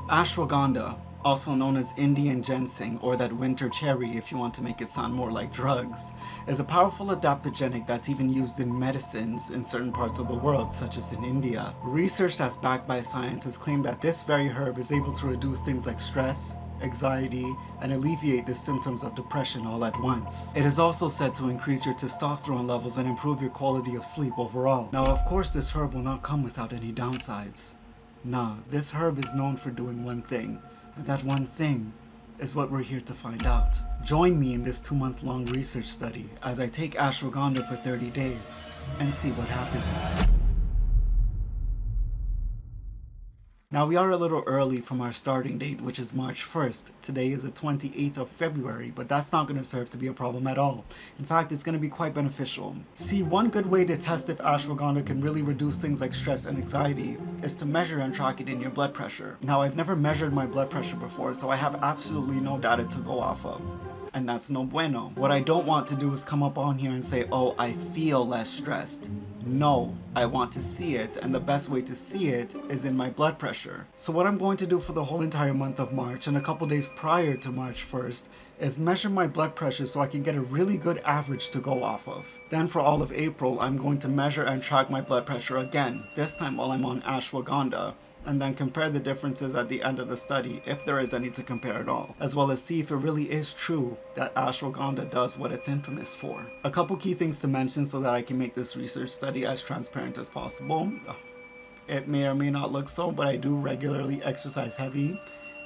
Ashwagandha, also known as Indian ginseng or that winter cherry if you want to make it sound more like drugs, is a powerful adaptogenic that's even used in medicines in certain parts of the world, such as in India. Research that's backed by science has claimed that this very herb is able to reduce things like stress, anxiety, and alleviate the symptoms of depression all at once. It is also said to increase your testosterone levels and improve your quality of sleep overall. Now, of course, this herb will not come without any downsides. Nah, this herb is known for doing one thing, and that one thing is what we're here to find out. Join me in this 2-month-long research study as I take ashwagandha for 30 days and see what happens. Now we are a little early from our starting date, which is March 1st. Today is the 28th of February, but that's not going to serve to be a problem at all. In fact, it's going to be quite beneficial. See, one good way to test if ashwagandha can really reduce things like stress and anxiety is to measure and track it in your blood pressure. Now, I've never measured my blood pressure before, so I have absolutely no data to go off of. And that's no bueno. What I don't want to do is come up on here and say, oh, I feel less stressed. No, I want to see it, and the best way to see it is in my blood pressure. So what I'm going to do for the whole entire month of March and a couple days prior to March 1st is measure my blood pressure so I can get a really good average to go off of. Then for all of April, I'm going to measure and track my blood pressure again, this time while I'm on ashwagandha, and then compare the differences at the end of the study, if there is any to compare at all, as well as see if it really is true that ashwagandha does what it's infamous for. A couple key things to mention so that I can make this research study as transparent as possible. It may or may not look so, but I do regularly exercise heavy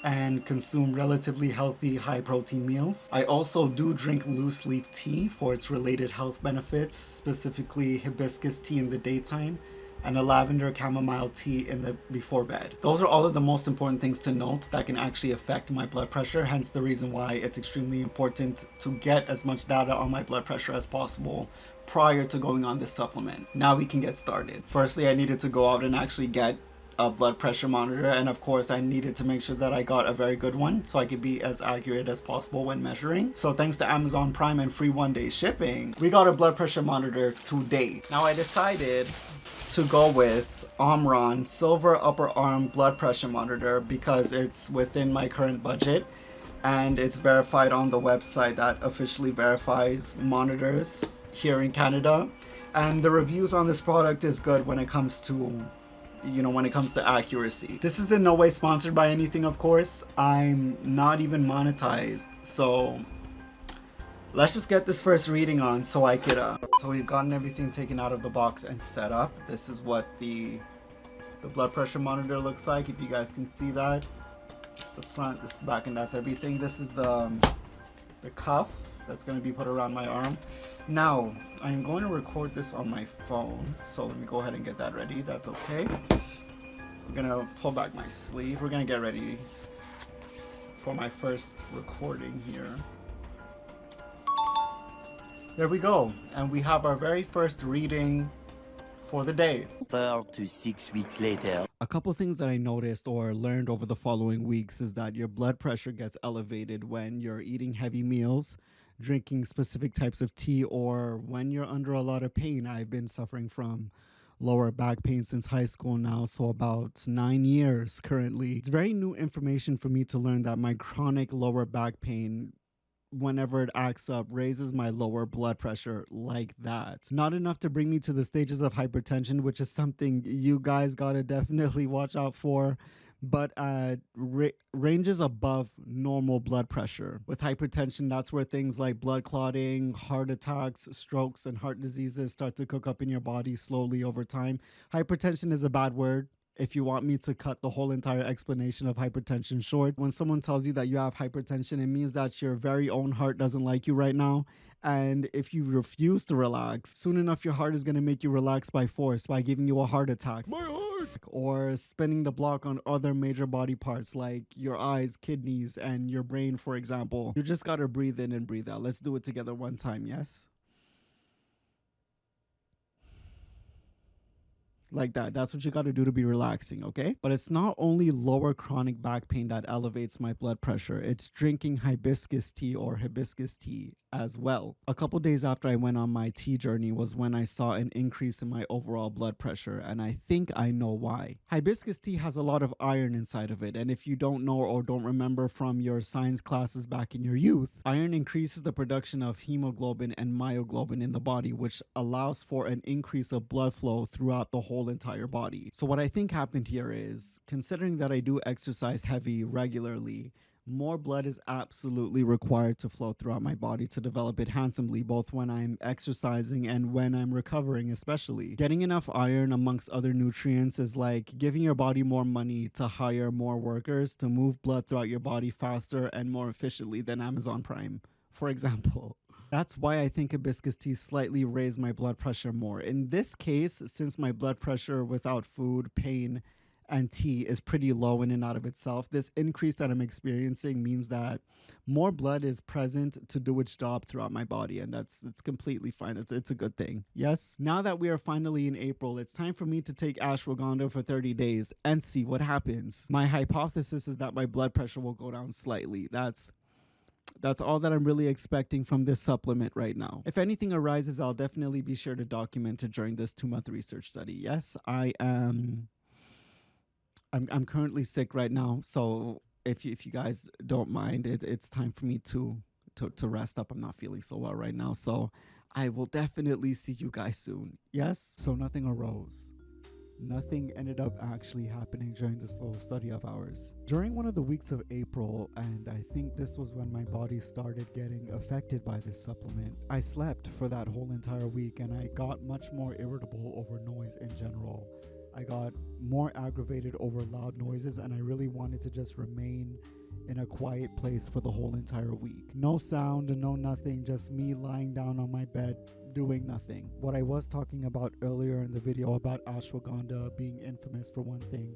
and consume relatively healthy, high-protein meals. I also do drink loose leaf tea for its related health benefits, specifically hibiscus tea in the daytime and a lavender chamomile tea in the before bed. Those are all of the most important things to note that can actually affect my blood pressure, hence the reason why it's extremely important to get as much data on my blood pressure as possible prior to going on this supplement. Now we can get started. Firstly, I needed to go out and actually get a blood pressure monitor, and of course I needed to make sure that I got a very good one so I could be as accurate as possible when measuring. So thanks to Amazon Prime and free 1-day shipping, we got a blood pressure monitor today. Now I decided to go with Omron Silver Upper Arm Blood Pressure Monitor because it's within my current budget and it's verified on the website that officially verifies monitors here in Canada. And the reviews on this product is good when it comes to accuracy. This is in no way sponsored by anything, of course. I'm not even monetized, so let's just get this first reading on so I could so we've gotten everything taken out of the box and set up. This is what the blood pressure monitor looks like, if you guys can see that. It's the front, this is the back, and that's everything. This is the cuff that's going to be put around my arm. Now I'm going to record this on my phone, so let me go ahead and get that ready. That's okay. We're gonna pull back my sleeve. We're gonna get ready for my first recording here. There we go, and we have our very first reading for the day. 4 to 6 weeks later. A couple things that I noticed or learned over the following weeks is that your blood pressure gets elevated when you're eating heavy meals, drinking specific types of tea, or when you're under a lot of pain. I've been suffering from lower back pain since high school now, so about 9 years currently. It's very new information for me to learn that my chronic lower back pain, whenever it acts up, raises my lower blood pressure like that. Not enough to bring me to the stages of hypertension, which is something you guys gotta definitely watch out for, but ranges above normal blood pressure. With hypertension, that's where things like blood clotting, heart attacks, strokes, and heart diseases start to cook up in your body slowly over time. Hypertension is a bad word. If you want me to cut the whole entire explanation of hypertension short, when someone tells you that you have hypertension, it means that your very own heart doesn't like you right now. And if you refuse to relax, soon enough your heart is going to make you relax by force by giving you a heart attack. My heart! Or spinning the block on other major body parts like your eyes, kidneys, and your brain, for example. You just got to breathe in and breathe out. Let's do it together one time, yes? like that. That's what you got to do to be relaxing, okay? But it's not only lower chronic back pain that elevates my blood pressure, it's drinking hibiscus tea or hibiscus tea as well. A couple days after I went on my tea journey was when I saw an increase in my overall blood pressure, and I think I know why. Hibiscus tea has a lot of iron inside of it, and if you don't know or don't remember from your science classes back in your youth, iron increases the production of hemoglobin and myoglobin in the body, which allows for an increase of blood flow throughout the whole entire body. So what I think happened here is, considering that I do exercise heavy regularly, more blood is absolutely required to flow throughout my body to develop it handsomely, both when I'm exercising and when I'm recovering, especially. Getting enough iron amongst other nutrients is like giving your body more money to hire more workers to move blood throughout your body faster and more efficiently than Amazon Prime, for example. That's why I think hibiscus tea slightly raised my blood pressure more. In this case, since my blood pressure without food, pain, and tea is pretty low in and out of itself, this increase that I'm experiencing means that more blood is present to do its job throughout my body, and it's completely fine. It's a good thing. Yes. Now that we are finally in April, it's time for me to take ashwagandha for 30 days and see what happens. My hypothesis is that my blood pressure will go down slightly. That's all that I'm really expecting from this supplement right now. If anything arises, I'll definitely be sure to document it during this 2-month research study. Yes, I'm currently sick right now, so if you guys don't mind, it's time for me to rest up. I'm not feeling so well right now, so I will definitely see you guys soon. Yes? So nothing arose. Nothing ended up actually happening during this little study of ours. During one of the weeks of April, and I think this was when my body started getting affected by this supplement, I slept for that whole entire week and I got much more irritable over noise in general. I got more aggravated over loud noises, and I really wanted to just remain in a quiet place for the whole entire week. No sound and no nothing, just me lying down on my bed doing nothing. What I was talking about earlier in the video about ashwagandha being infamous for one thing,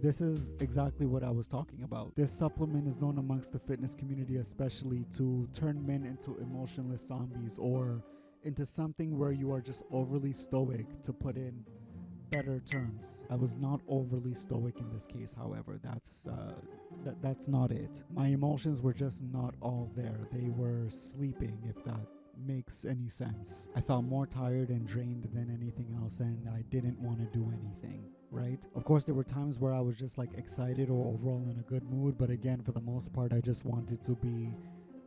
this is exactly what I was talking about. This supplement is known amongst the fitness community especially to turn men into emotionless zombies, or into something where you are just overly stoic, to put in better terms. I was not overly stoic in this case, however. That's not it. My emotions were just not all there. They were sleeping, if that makes any sense. I felt more tired and drained than anything else, and I didn't want to do anything, right? Of course, there were times where I was just like excited or overall in a good mood, but again, for the most part, I just wanted to be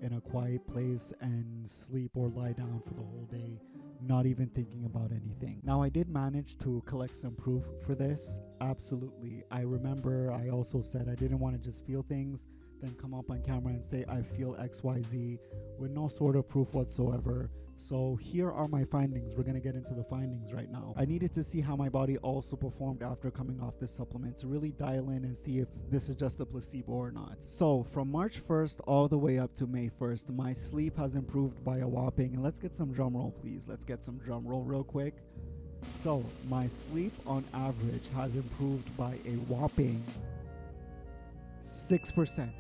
in a quiet place and sleep or lie down for the whole day, not even thinking about anything. Now, I did manage to collect some proof for this. Absolutely. I remember I also said I didn't want to just feel things, then come up on camera and say I feel XYZ with no sort of proof whatsoever. So here are my findings. We're going to get into the findings right now. I needed to see how my body also performed after coming off this supplement to really dial in and see if this is just a placebo or not. So from March 1st all the way up to May 1st, my sleep has improved by a whopping, and let's get some drum roll please. Let's get some drum roll real quick. So my sleep on average has improved by a whopping 6%.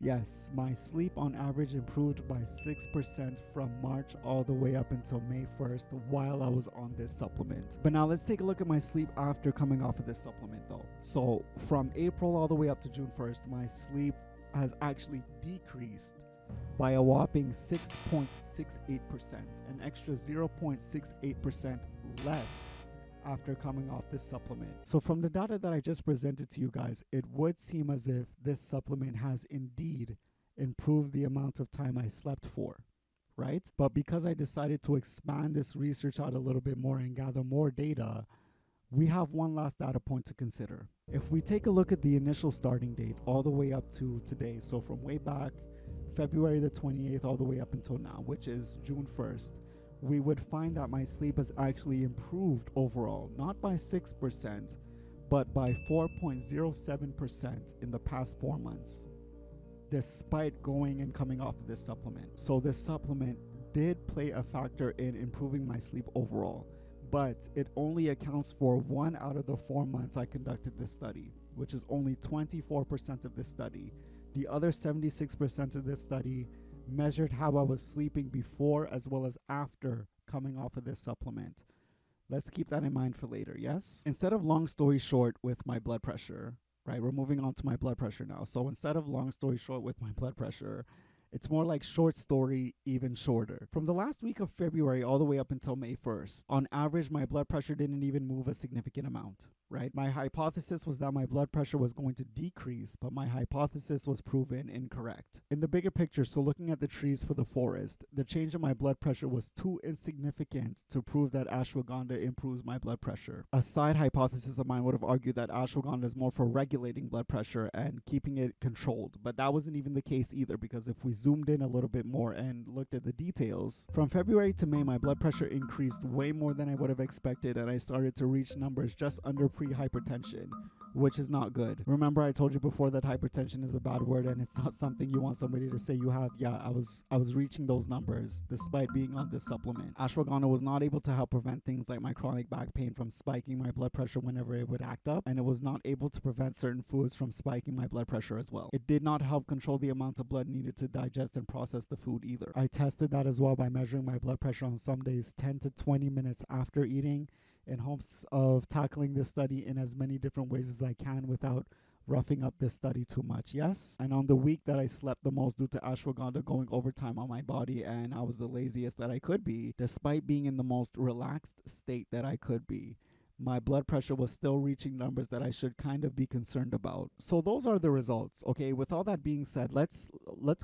Yes, my sleep on average improved by 6% from March all the way up until May 1st while I was on this supplement. But now let's take a look at my sleep after coming off of this supplement though. So from April all the way up to June 1st, my sleep has actually decreased by a whopping 6.68%, an extra 0.68% less after coming off this supplement. So from the data that I just presented to you guys, it would seem as if this supplement has indeed improved the amount of time I slept for, right? But because I decided to expand this research out a little bit more and gather more data, we have one last data point to consider. If we take a look at the initial starting date all the way up to today, so from way back February the 28th all the way up until now, which is June 1st, we would find that my sleep has actually improved overall, not by 6%, but by 4.07% in the past 4 months, despite going and coming off of this supplement. So this supplement did play a factor in improving my sleep overall, but it only accounts for 1 out of the 4 months I conducted this study, which is only 24% of this study. The other 76% of this study measured how I was sleeping before as well as after coming off of this supplement. Let's keep that in mind for later, yes? Instead of long story short with my blood pressure, right? We're moving on to my blood pressure now. So instead of long story short with my blood pressure, it's more like short story, even shorter. From the last week of February all the way up until May 1st, on average, my blood pressure didn't even move a significant amount, right? My hypothesis was that my blood pressure was going to decrease, but my hypothesis was proven incorrect. In the bigger picture, so looking at the trees for the forest, the change in my blood pressure was too insignificant to prove that ashwagandha improves my blood pressure. A side hypothesis of mine would have argued that ashwagandha is more for regulating blood pressure and keeping it controlled, but that wasn't even the case either, because if we zoomed in a little bit more and looked at the details, from February to May, my blood pressure increased way more than I would have expected, and I started to reach numbers just under pre-hypertension, which is not good. Remember, I told you before that hypertension is a bad word and it's not something you want somebody to say you have. Yeah, I was reaching those numbers despite being on this supplement. Ashwagandha was not able to help prevent things like my chronic back pain from spiking my blood pressure whenever it would act up, and it was not able to prevent certain foods from spiking my blood pressure as well. It did not help control the amount of blood needed to digest and process the food either. I tested that as well by measuring my blood pressure on some days 10 to 20 minutes after eating, in hopes of tackling this study in as many different ways as I can without roughing up this study too much, yes? And on the week that I slept the most due to ashwagandha going overtime on my body, and I was the laziest that I could be, despite being in the most relaxed state that I could be, my blood pressure was still reaching numbers that I should kind of be concerned about. So those are the results. Okay, with all that being said, let's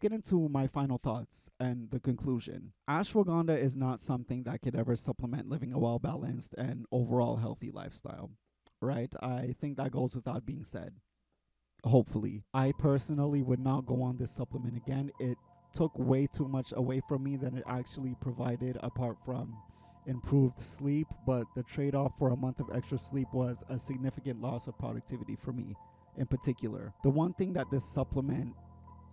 get into my final thoughts and the conclusion. Ashwagandha is not something that could ever supplement living a well-balanced and overall healthy lifestyle, right? I think that goes without being said. Hopefully. I personally would not go on this supplement again. It took way too much away from me than it actually provided, apart from improved sleep, but the trade-off for a month of extra sleep was a significant loss of productivity for me in particular. The one thing that this supplement,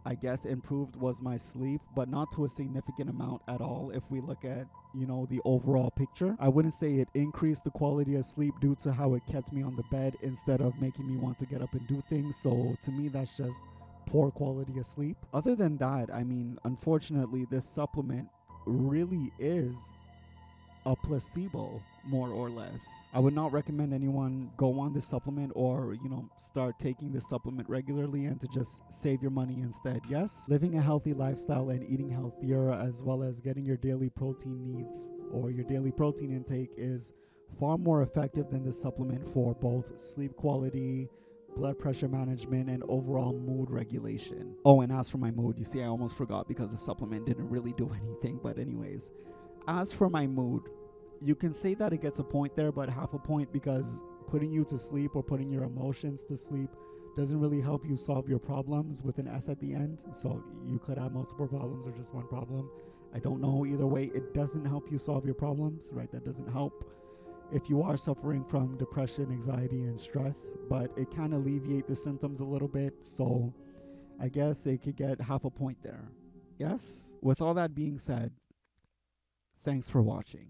I guess, improved was my sleep, but not to a significant amount at all if we look at, the overall picture. I wouldn't say it increased the quality of sleep due to how it kept me on the bed instead of making me want to get up and do things. So to me, that's just poor quality of sleep. Other than that, I mean, unfortunately, this supplement really is a placebo, more or less. I would not recommend anyone go on this supplement or, start taking this supplement regularly and to just save your money instead. Yes, living a healthy lifestyle and eating healthier, as well as getting your daily protein needs or your daily protein intake, is far more effective than this supplement for both sleep quality, blood pressure management, and overall mood regulation. Oh, and as for my mood, you see, I almost forgot because the supplement didn't really do anything. But anyways, as for my mood, you can say that it gets a point there, but half a point, because putting you to sleep or putting your emotions to sleep doesn't really help you solve your problems with an S at the end. So you could have multiple problems or just one problem. I don't know. Either way, it doesn't help you solve your problems, right? That doesn't help if you are suffering from depression, anxiety, and stress, but it can alleviate the symptoms a little bit. So I guess it could get half a point there. Yes? With all that being said, thanks for watching.